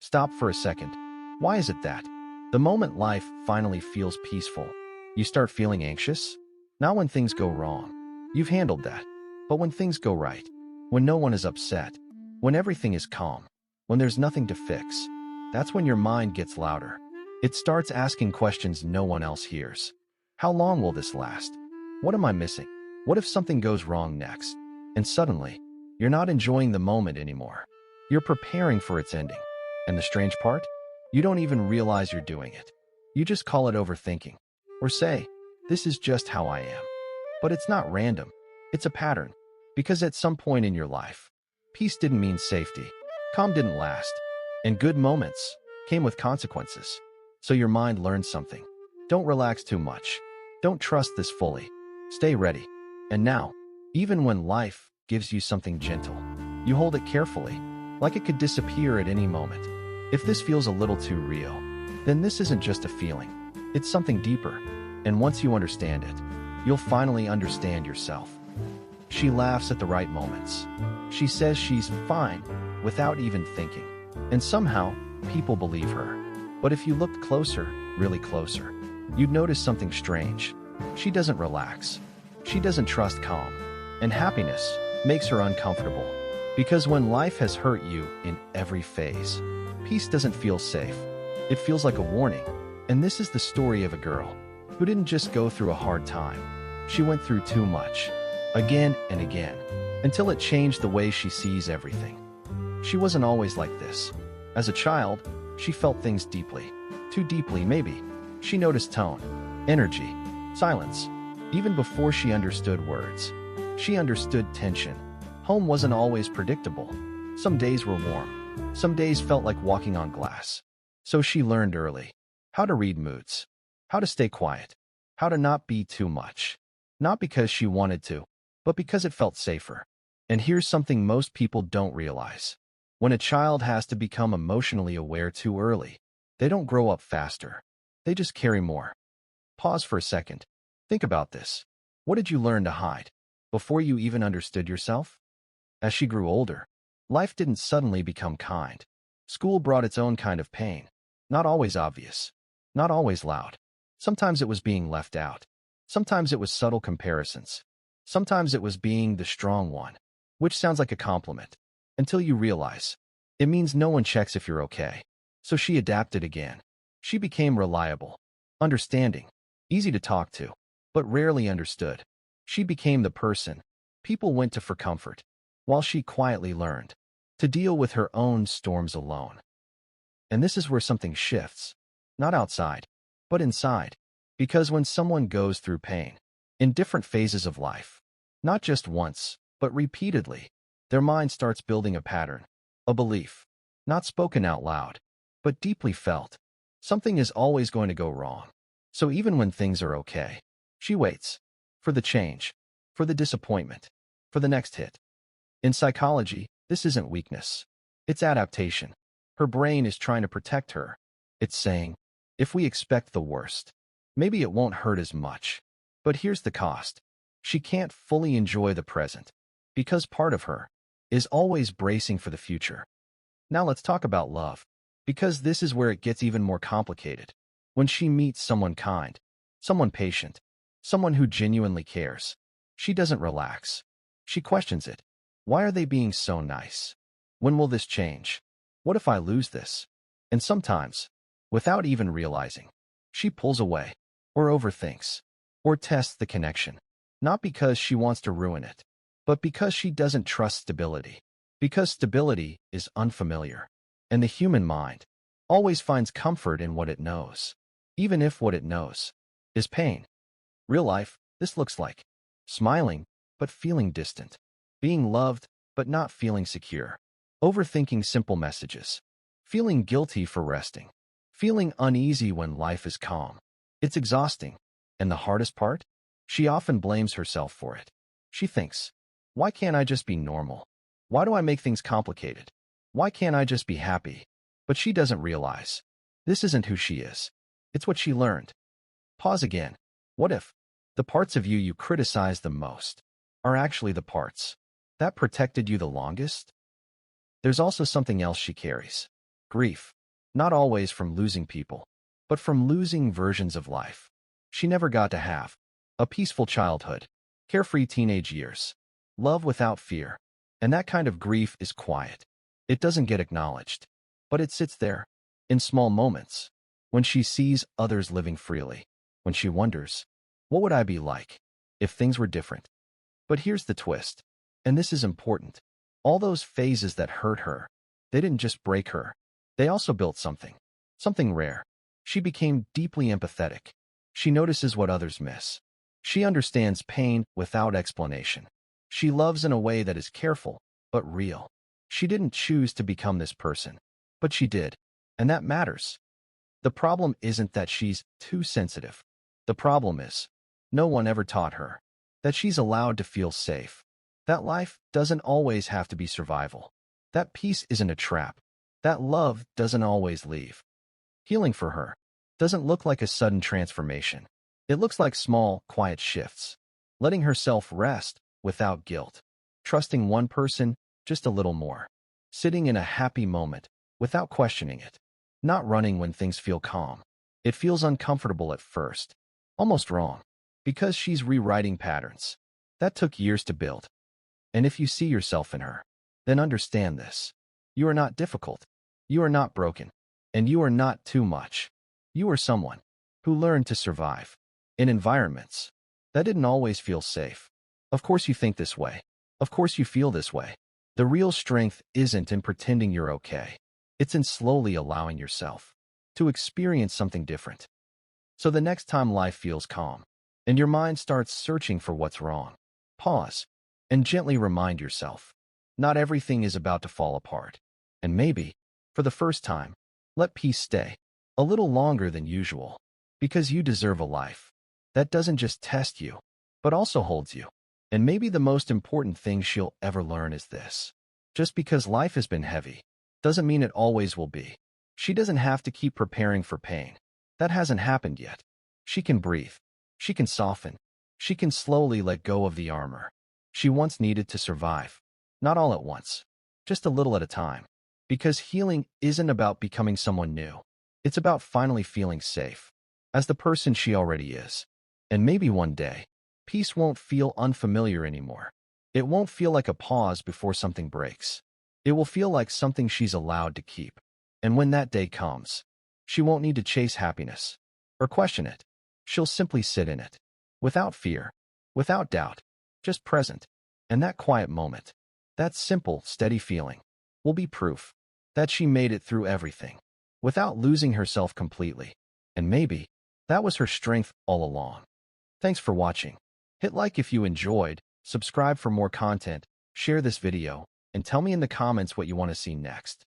Stop for a second. Why is it that? The moment life finally feels peaceful, you start feeling anxious? Not when things go wrong. You've handled that. But when things go right, when no one is upset, when everything is calm, when there's nothing to fix, that's when your mind gets louder. It starts asking questions no one else hears. How long will this last? What am I missing? What if something goes wrong next? And suddenly, you're not enjoying the moment anymore. You're preparing for its ending. And the strange part? You don't even realize you're doing it. You just call it overthinking. Or say, this is just how I am. But it's not random. It's a pattern. Because at some point in your life, peace didn't mean safety. Calm didn't last. And good moments came with consequences. So your mind learned something. Don't relax too much. Don't trust this fully. Stay ready. And now, even when life gives you something gentle, you hold it carefully, like it could disappear at any moment. If this feels a little too real, then this isn't just a feeling. It's something deeper. And once you understand it, you'll finally understand yourself. She laughs at the right moments. She says she's fine without even thinking. And somehow, people believe her. But if you looked closer, really closer, you'd notice something strange. She doesn't relax. She doesn't trust calm. And happiness makes her uncomfortable. Because when life has hurt you in every phase, peace doesn't feel safe. It feels like a warning. And this is the story of a girl who didn't just go through a hard time. She went through too much, again and again, until it changed the way she sees everything. She wasn't always like this. As a child, she felt things deeply. Too deeply, maybe. She noticed tone, energy, silence. Even before she understood words, she understood tension. Home wasn't always predictable. Some days were warm. Some days felt like walking on glass. So she learned early how to read moods, how to stay quiet, how to not be too much. Not because she wanted to, but because it felt safer. And here's something most people don't realize. When a child has to become emotionally aware too early, they don't grow up faster. They just carry more. Pause for a second. Think about this. What did you learn to hide before you even understood yourself? As she grew older, life didn't suddenly become kind. School brought its own kind of pain. Not always obvious. Not always loud. Sometimes it was being left out. Sometimes it was subtle comparisons. Sometimes it was being the strong one, which sounds like a compliment, until you realize it means no one checks if you're okay. So she adapted again. She became reliable, understanding, easy to talk to, but rarely understood. She became the person people went to for comfort, while she quietly learned to deal with her own storms alone. And this is where something shifts, not outside, but inside. Because when someone goes through pain, in different phases of life, not just once, but repeatedly, their mind starts building a pattern, a belief, not spoken out loud, but deeply felt. Something is always going to go wrong. So even when things are okay, she waits for the change, for the disappointment, for the next hit. In psychology, this isn't weakness. It's adaptation. Her brain is trying to protect her. It's saying, if we expect the worst, maybe it won't hurt as much. But here's the cost. She can't fully enjoy the present, because part of her is always bracing for the future. Now let's talk about love, because this is where it gets even more complicated. When she meets someone kind, someone patient, someone who genuinely cares, she doesn't relax. She questions it. Why are they being so nice? When will this change? What if I lose this? And sometimes, without even realizing, she pulls away, or overthinks, or tests the connection. Not because she wants to ruin it, but because she doesn't trust stability. Because stability is unfamiliar. And the human mind always finds comfort in what it knows, even if what it knows is pain. Real life, this looks like smiling, but feeling distant. Being loved, but not feeling secure. Overthinking simple messages. Feeling guilty for resting. Feeling uneasy when life is calm. It's exhausting. And the hardest part? She often blames herself for it. She thinks, why can't I just be normal? Why do I make things complicated? Why can't I just be happy? But she doesn't realize. This isn't who she is. It's what she learned. Pause again. What if the parts of you you criticize the most are actually the parts that protected you the longest? There's also something else she carries. Grief. Not always from losing people, but from losing versions of life. She never got to have a peaceful childhood, carefree teenage years, love without fear. And that kind of grief is quiet. It doesn't get acknowledged, but it sits there, in small moments, when she sees others living freely, when she wonders, what would I be like if things were different? But here's the twist, and this is important. All those phases that hurt her, they didn't just break her. They also built something rare. She became deeply empathetic. She notices what others miss. She understands pain without explanation. She loves in a way that is careful, but real. She didn't choose to become this person, but she did, and that matters. The problem isn't that she's too sensitive. The problem is, no one ever taught her that she's allowed to feel safe, that life doesn't always have to be survival, that peace isn't a trap, that love doesn't always leave. Healing for her doesn't look like a sudden transformation. It looks like small, quiet shifts, letting herself rest without guilt, trusting one person just a little more, sitting in a happy moment without questioning it, not running when things feel calm. It feels uncomfortable at first, almost wrong, because she's rewriting patterns that took years to build. And if you see yourself in her, then understand this. You are not difficult. You are not broken. And you are not too much. You are someone who learned to survive in environments that didn't always feel safe. Of course you think this way. Of course you feel this way. The real strength isn't in pretending you're okay. It's in slowly allowing yourself to experience something different. So the next time life feels calm and your mind starts searching for what's wrong, pause and gently remind yourself, not everything is about to fall apart. And maybe, for the first time, let peace stay a little longer than usual, because you deserve a life that doesn't just test you, but also holds you. And maybe the most important thing she'll ever learn is this. Just because life has been heavy doesn't mean it always will be. She doesn't have to keep preparing for pain. That hasn't happened yet. She can breathe. She can soften. She can slowly let go of the armor she once needed to survive. Not all at once, just a little at a time. Because healing isn't about becoming someone new. It's about finally feeling safe as the person she already is. And maybe one day, peace won't feel unfamiliar anymore. It won't feel like a pause before something breaks. It will feel like something she's allowed to keep. And when that day comes, she won't need to chase happiness or question it. She'll simply sit in it, without fear, without doubt, just present. And that quiet moment, that simple, steady feeling, will be proof that she made it through everything, without losing herself completely. And maybe that was her strength all along. Thanks for watching. Hit like if you enjoyed, subscribe for more content, share this video, and tell me in the comments what you want to see next.